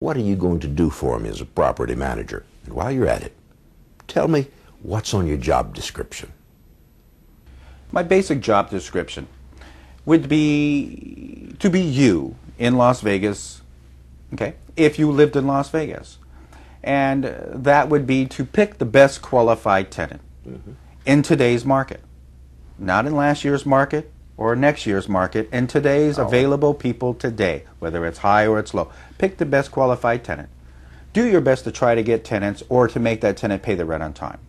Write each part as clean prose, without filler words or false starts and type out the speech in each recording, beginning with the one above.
What are you going to do for me as a property manager? And while you're at it, tell me what's on your job description. My basic job description would be to be you in Las Vegas, okay, if you lived in Las Vegas. And that would be to pick the best qualified tenant in today's market. Not in last year's market or next year's market, in today's available people today, whether it's high or it's low. Pick the best qualified tenant. Do your best to try to get tenants or to make that tenant pay the rent on time.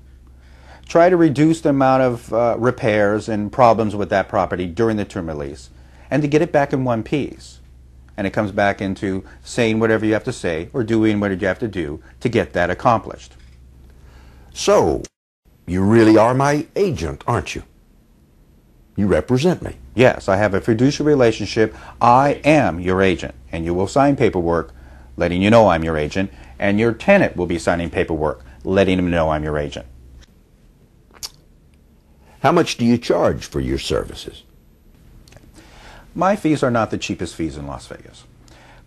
Try to reduce the amount of repairs and problems with that property during the term of lease, and to get it back in one piece. And it comes back into saying whatever you have to say or doing whatever you have to do to get that accomplished. So, you really are my agent, aren't you? You represent me. Yes, I have a fiduciary relationship. I am your agent, and you will sign paperwork letting you know I'm your agent, and your tenant will be signing paperwork letting him know I'm your agent. How much do you charge for your services? My fees are not the cheapest fees in Las Vegas.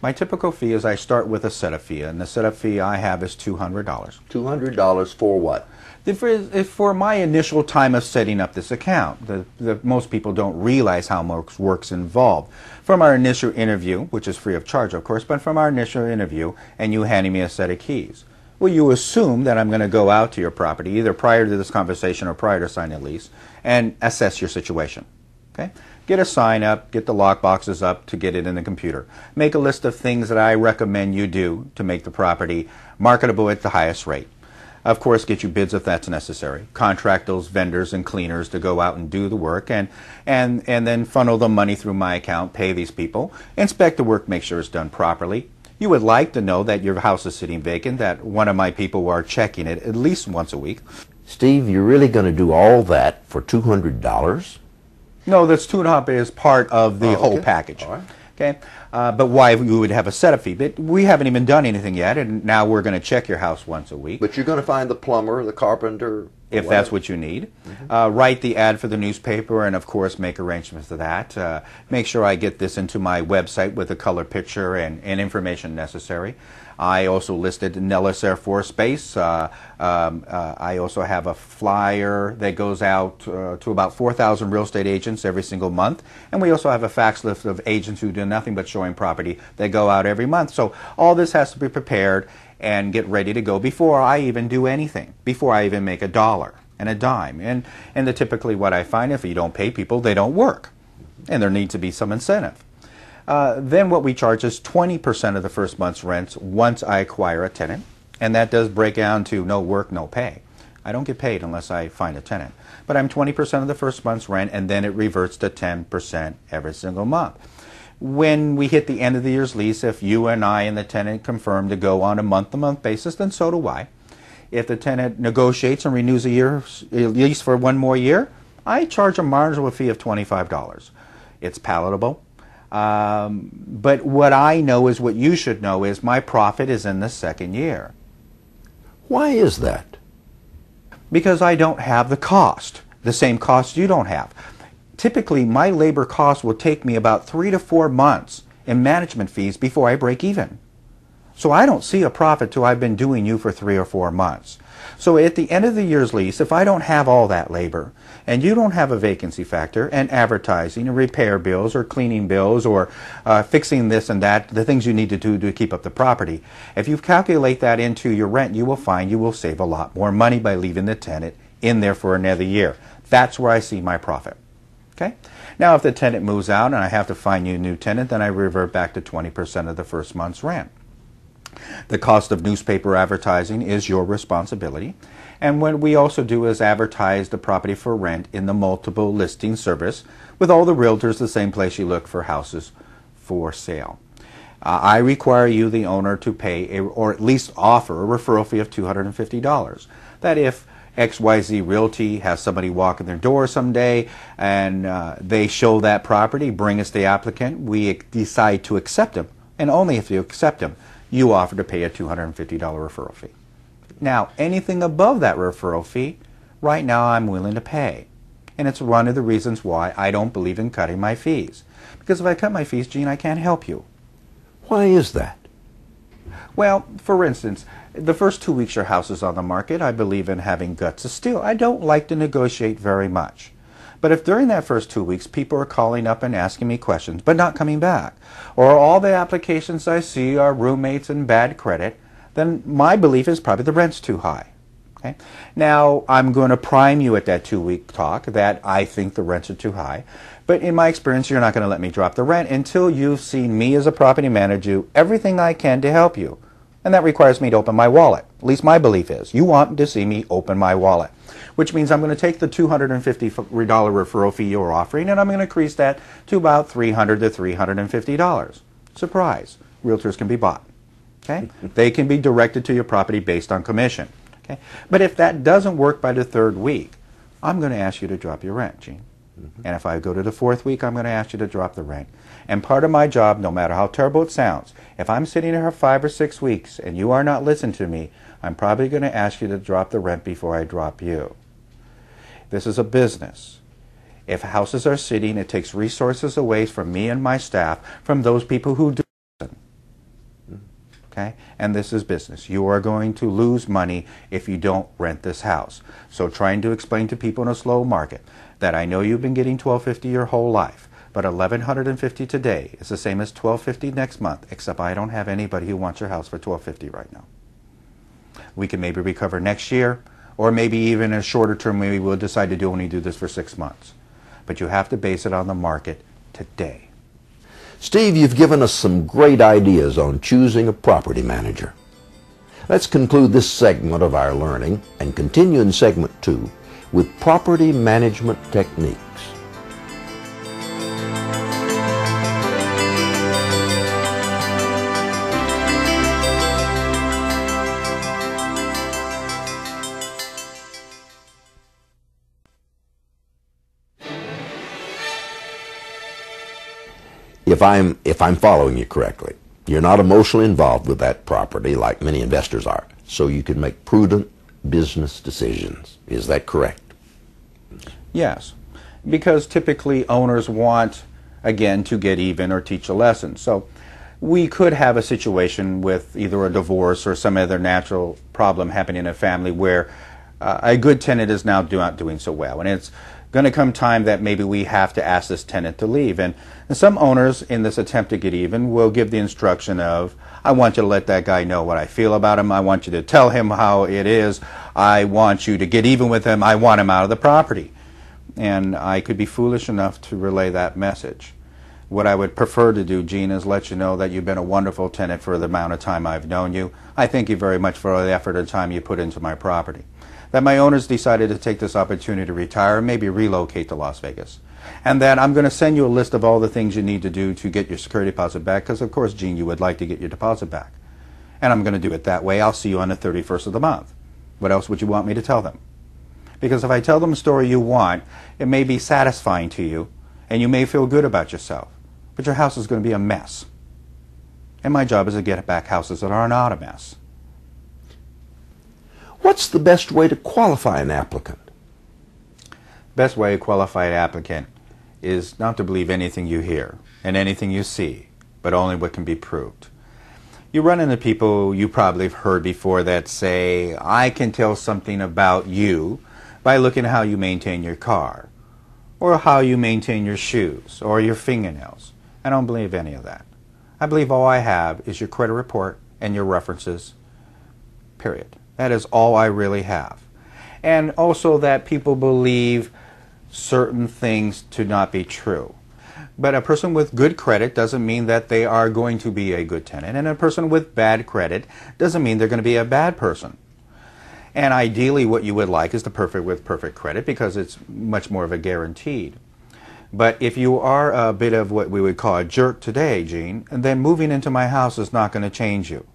My typical fee is I start with a setup fee, and the setup fee I have is $200. $200 for what? For my initial time of setting up this account. Most people don't realize how much work's involved. From our initial interview, which is free of charge of course, but from our initial interview and you handing me a set of keys. Well, you assume that I'm going to go out to your property either prior to this conversation or prior to signing a lease and assess your situation. Okay? Get a sign up, get the lock boxes up to get it in the computer. Make a list of things that I recommend you do to make the property marketable at the highest rate. Of course, get you bids if that's necessary. Contract those vendors and cleaners to go out and do the work, and then funnel the money through my account, pay these people, inspect the work, make sure it's done properly. You would like to know that your house is sitting vacant, that one of my people are checking it at least once a week. Steve, you're really going to do all that for $200? No, that's $2.50 is part of the whole package. All right. Okay, but why we would have a setup fee? But we haven't even done anything yet, and now we're going to check your house once a week. But you're going to find the plumber, the carpenter, if that's what you need. Write the ad for the newspaper, and of course make arrangements for that. Make sure I get this into my website with a color picture and information necessary. I also listed Nellis Air Force Base. I also have a flyer that goes out to about 4,000 real estate agents every single month. And we also have a fax list of agents who do nothing but showing property that go out every month. So all this has to be prepared and get ready to go before I even do anything, before I even make a dollar and a dime. And typically what I find, if you don't pay people, they don't work. And there needs to be some incentive. Then what we charge is 20% of the first month's rent once I acquire a tenant, and that does break down to no work, no pay. I don't get paid unless I find a tenant. But I'm 20% of the first month's rent, and then it reverts to 10% every single month. When we hit the end of the year's lease, if you and I and the tenant confirm to go on a month-to-month basis, then so do I. If the tenant negotiates and renews a year's lease for one more year, I charge a marginal fee of $25. It's palatable. But what I know is what you should know is my profit is in the second year. Why is that? Because I don't have the cost, the same cost you don't have. Typically, my labor cost will take me about 3 to 4 months in management fees before I break even. So I don't see a profit till I've been doing you for 3 or 4 months. So at the end of the year's lease, if I don't have all that labor, and you don't have a vacancy factor, and advertising, and repair bills, or cleaning bills, or fixing this and that, the things you need to do to keep up the property, if you calculate that into your rent, you will find you will save a lot more money by leaving the tenant in there for another year. That's where I see my profit. Okay? Now, if the tenant moves out and I have to find you a new tenant, then I revert back to 20% of the first month's rent. The cost of newspaper advertising is your responsibility. And what we also do is advertise the property for rent in the multiple listing service with all the realtors the same place you look for houses for sale. I require you, the owner, to pay or at least offer a referral fee of $250. That if XYZ Realty has somebody walk in their door someday and they show that property, bring us the applicant, we decide to accept him, and only if you accept him, you offer to pay a $250 referral fee. Now, anything above that referral fee, right now I'm willing to pay. And it's one of the reasons why I don't believe in cutting my fees. Because if I cut my fees, Gene, I can't help you. Why is that? Well, for instance, the first 2 weeks your house is on the market, I believe in having guts of steel. I don't like to negotiate very much. But if during that first 2 weeks people are calling up and asking me questions but not coming back, or all the applications I see are roommates and bad credit, then my belief is probably the rent's too high. Okay? Now, I'm going to prime you at that 2-week talk that I think the rents are too high. But in my experience, you're not going to let me drop the rent until you've seen me as a property manager do everything I can to help you. And that requires me to open my wallet. At least my belief is. You want to see me open my wallet. Which means I'm going to take the $250 referral fee you're offering and I'm going to increase that to about $300 to $350. Surprise. Realtors can be bought. Okay? They can be directed to your property based on commission. Okay? But if that doesn't work by the 3rd week, I'm going to ask you to drop your rent, Gene. And if I go to the 4th week, I'm going to ask you to drop the rent. And part of my job, no matter how terrible it sounds, if I'm sitting here 5 or 6 weeks and you are not listening to me, I'm probably going to ask you to drop the rent before I drop you. This is a business. If houses are sitting, it takes resources away from me and my staff from those people who do listen. Okay? And this is business. You are going to lose money if you don't rent this house. So trying to explain to people in a slow market that I know you've been getting $1,250 your whole life, but $1,150 today is the same as $1,250 next month, except I don't have anybody who wants your house for $1,250 right now. We can maybe recover next year, or maybe even in a shorter term, maybe we'll decide to only do this for 6 months. But you have to base it on the market today. Steve, you've given us some great ideas on choosing a property manager. Let's conclude this segment of our learning and continue in segment 2 with property management techniques. If I'm following you correctly, you're not emotionally involved with that property like many investors are, so you can make prudent business decisions. Is that correct? Yes, because typically owners want, again, to get even or teach a lesson. So we could have a situation with either a divorce or some other natural problem happening in a family where a good tenant is now not doing so well. And it's going to come time that maybe we have to ask this tenant to leave. And some owners in this attempt to get even will give the instruction of, I want you to let that guy know what I feel about him. I want you to tell him how it is. I want you to get even with him. I want him out of the property. And I could be foolish enough to relay that message. What I would prefer to do, Gene, is let you know that you've been a wonderful tenant for the amount of time I've known you. I thank you very much for all the effort and time you put into my property. That my owners decided to take this opportunity to retire and maybe relocate to Las Vegas. And that I'm going to send you a list of all the things you need to do to get your security deposit back, because of course, Gene, you would like to get your deposit back. And I'm going to do it that way. I'll see you on the 31st of the month. What else would you want me to tell them? Because if I tell them a story you want, it may be satisfying to you, and you may feel good about yourself. But your house is going to be a mess. And my job is to get back houses that are not a mess. What's the best way to qualify an applicant? Best way to qualify an applicant is not to believe anything you hear and anything you see, but only what can be proved. You run into people you probably have heard before that say, I can tell something about you by looking at how you maintain your car, or how you maintain your shoes, or your fingernails. I don't believe any of that. I believe all I have is your credit report and your references, period. That is all I really have. And also that people believe certain things to not be true. But a person with good credit doesn't mean that they are going to be a good tenant. And a person with bad credit doesn't mean they're going to be a bad person. And ideally what you would like is the perfect with perfect credit, because it's much more of a guaranteed. But if you are a bit of what we would call a jerk today, Gene, then moving into my house is not going to change you.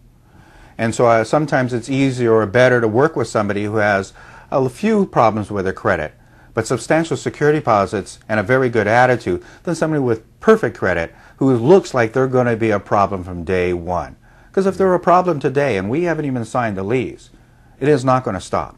And so sometimes it's easier or better to work with somebody who has a few problems with their credit, but substantial security deposits and a very good attitude, than somebody with perfect credit who looks like they're going to be a problem from day one. Because if they're a problem today and we haven't even signed the lease, it is not going to stop.